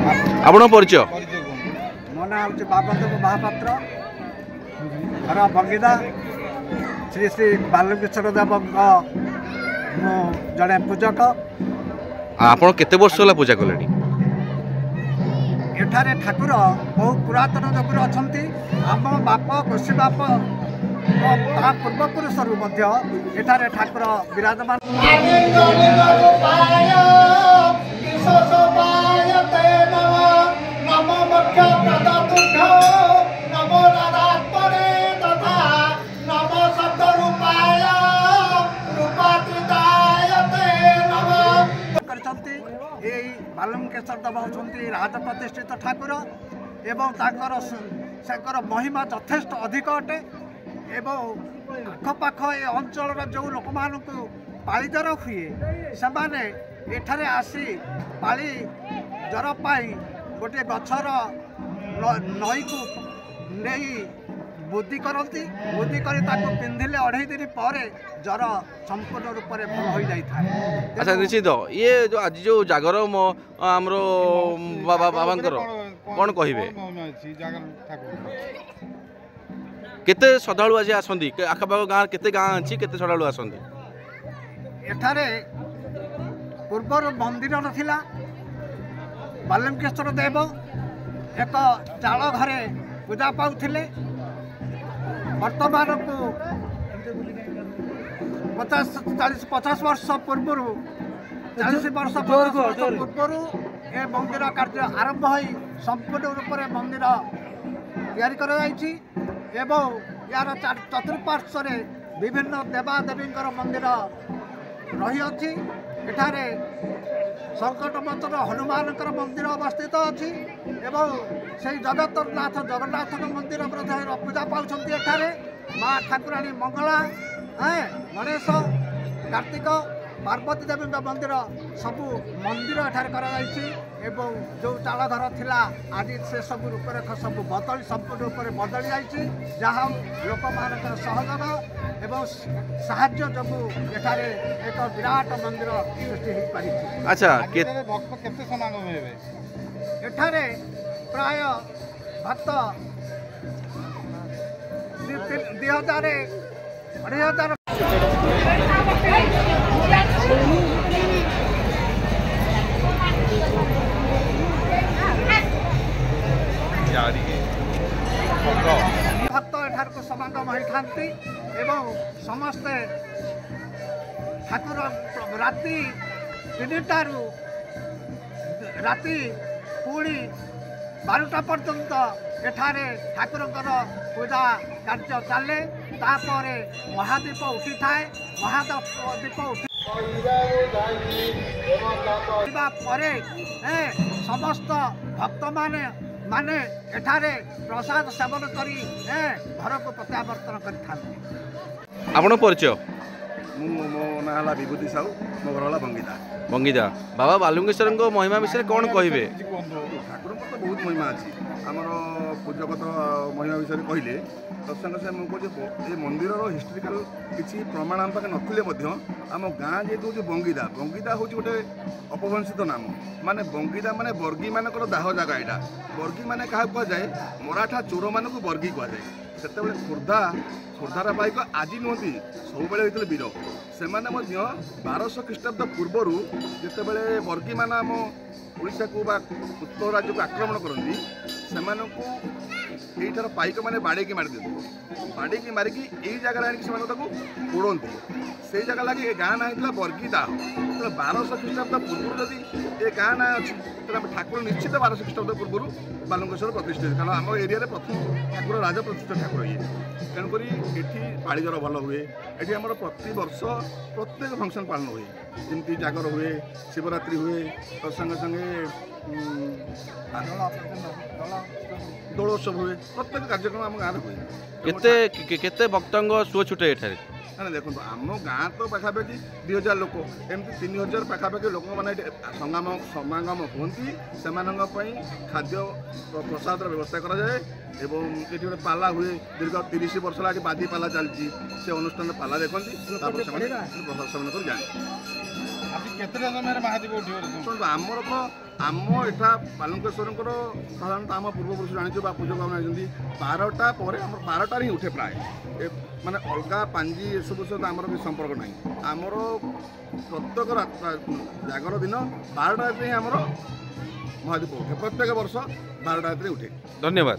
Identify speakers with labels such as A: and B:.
A: आपण परिचय
B: मो ना हूँ बाबदेव महापात्र घर बंगिदा श्री श्री बालकेश्वर देव जड़े पूजक।
A: आपण केते वर्ष होला पूजा कलेनी?
B: एठारे ठाकुर बहु पुरातन जगुर अछंती। आम बाप कृषि बाप पूर्वपुरुष एठारे ठाकुर विराजमान। बालकेश्वर देव होती राज प्रतिष्ठित ठाकुर एवं ताकर महिमा यथेष्ट अधिक अटे। एवं आखपाख ए अंचल जो लोक मानू पाली ज्वर हुए से एठारे आसी पाली ज्वर पाई गोटे गछर नई को नहीं बुद्धि करती। बुद्धि कर पिंधिले 2.5 दिन पर ज्वर संपूर्ण रूप से भल हो जाए।
A: अच्छा निश्चित ये जो आज जो जागर आमर बाबा कौन कहे केते श्रद्धालु आज आसती आखपाख गाँव केते गाँ अच्छी केते श्रद्धालु आसती?
B: एठारे पूर्वर मंदिर नथिला बालकेश्वर देव एक चाल घरे पूजा पाउथिले। वर्तमान को 50 वर्ष पूर्व 40 वर्ष पूर्व ए मंदिर कार्य आरंभ हो संपूर्ण रूप से मंदिर तैयारी कर यार चतुर्पार्श्व विभिन्न देवादेवी मंदिर रही अछि। एठारे संकट मोचन हनुमान मंदिर अवस्थित अच्छी एवं से जगतनाथ जगन्नाथ मंदिर पूजा पाँच एठारे माँ ठाकुराणी मंगला गणेश कार्तिक पार्वती देवी मंदिर सबू मंदिर एठारे एवं जो चाल घर थिला आज से सब रूपरेख सब बदली संपूर्ण रूप से बदली जाइए जहाँ लोक मान सहयोग एवं साहाय्य जो एठारे एक विराट मंदिर सृष्टि हो पारी।
A: अच्छा
C: भक्त केते समागम हेबे
B: एठारे प्राय भक्त 2000 भक्त एठार को समागम होता एवं समस्ते ठाकुर राति 3टारू राति पुणी 12टा पर्यंत एठारे ठाकुर पूजा कार्य चले। तापर महादीप उठी थाए महादीप उठा समस्त भक्त माने एठारे प्रसाद सेवन करी घर को प्रत्यावर्तन कर।
A: आपण परिचय?
D: मो ना विभूति साहू मो घर है बंगिदा।
A: बंगिदा बाबा बालकेश्वर महिमा विषय कौन कहे?
D: ठाकुर तो बहुत महिमा अच्छी आमर पूजक महिमा विषय कहले तत्संगे से मुझे ये मंदिर हिस्टोरिकल किसी प्रमाण आम पाखे नथिले आम गाँ जेहतु हूँ बंगिदा बंगिदा हूँ गोटे अपभंसित नाम माने बंगिदा माने बर्गी मानकर दाह जगह यहाँ बर्गी माने क्या कहुए मराठा चोर मान बर्गी कहुए से खोर्धार पाइक आज नुहति सब होते वीर से 1200 ख्रीष्टाब्द पूर्वर जितेबले बर्गी मान आम ओडिशा को उत्तर राज्य को आक्रमण करती से यहीठार पाइक मैंने बाड़े मारी दिखते बाड़े मारिकी यही जगह आनी पोड़ती से जगह लगे गाँ ना होता बर्गी दाह 1200 ख्रीष्टाब्द पूर्व जदि ये गाँ ना अच्छी ठाकुर निश्चित 1200 ख्रीष्टाब्द पूर्व बालकेश्वर प्रतिष्ठित कारण आम एरिया प्रथम ठाकुर राजा प्रतिष्ठित ठाकुर ये तेणुक ये पाड़ी जर भल हुए ये आम प्रति वर्ष प्रत्येक फंक्शन पालन हुए जमी जागर हुए शिवरात्रि हुए तो संगे संगे दोलोत्सव हुए प्रत्येक कार्यक्रम आम गाँव
A: हुए केते भक्तंग सुଅ छुटे एठारे
D: ना देखो आम गाँ तो पाखापाखि 2000 लोक एमती 3000 पाखापाखि लोक मैंने समागम होती से खाद्य प्रसाद व्यवस्था कराए एवं ये गोटे पाला हुए दीर्घ 30 वर्ष लगे बादी पाला चलती से अनुष्ठान पाला देखती प्रसाद सेवन कर जाए।
C: କେତେଟା ସମୟରେ ମହାଦୀପ ଉଠିବ
D: ଶୁଣନ୍ତୁ ଆମର ତ ଆମ ଏଠା ବାଲୁଙ୍କେଶ୍ୱରଙ୍କର ସାଧାରଣତଃ ଆମ ପୂର୍ବପୁରୁଷ ଜାଣିଛୁ ବା ପୂଜକ ଆମେ ଜାଣିଛନ୍ତି 12ଟା ପରେ ଆମର 12ଟାରେ ହିଁ ଉଠେ ପ୍ରାୟ ମାନେ ଅଲଗା ପାଞ୍ଜି ଏସବୁ ସହିତ ଆମର କିଛି ସମ୍ପର୍କ ନାହିଁ ଆମର ପ୍ରତ୍ୟେକ ଜାଗର ଦିନ 12ଟା ରାତିରେ ହିଁ ଆମର ମହାଦୀପ ଉଠେ ପ୍ରତ୍ୟେକ ବର୍ଷ 12ଟା ରାତିରେ ଉଠେ
A: ଧନ୍ୟବାଦ।